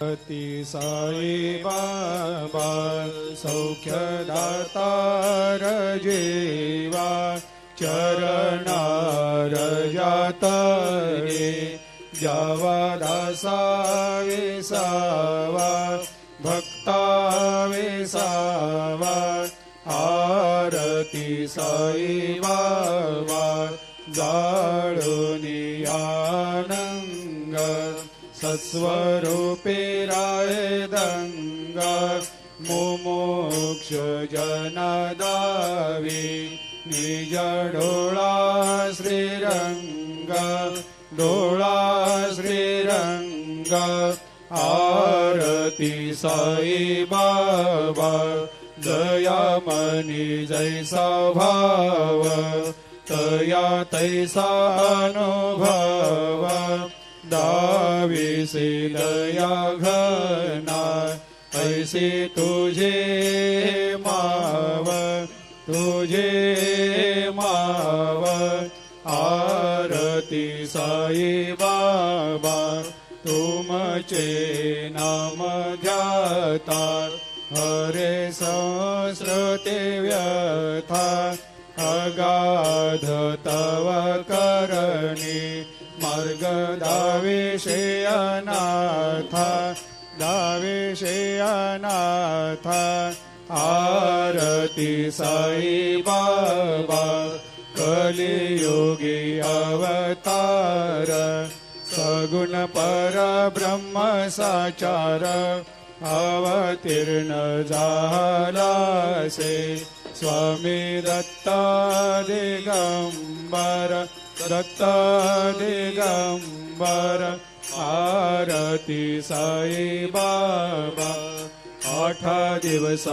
ती साई बाबा सौख्यदातार जीवा चरणार जातरे जावा दासा विसावा भक्ता विसावा आरती साई बाबा जाळूनी आनंग सत्स्वरूपे राय दंग मुमुक्ष जनदावी निज डोळा श्रीरंग डोळा श्रीरंग आरती साई बाबा दयामनी जैसा भाव तया तैसा अनुभव दाविसे दया घना ऐसे तुझे माव आरती साई बाबा तुमचे नाम ध्याता हरे संस्कृते व्यथा अगाध तव करणी मार्ग दाविषे अनाथ आरती साई बाबा कलियुगी अवतार सगुण परब्रह्म साचार अवतीर्ण झालासे स्वामी दत्ता दिगंबर आरती साई बाबा 8 दिवस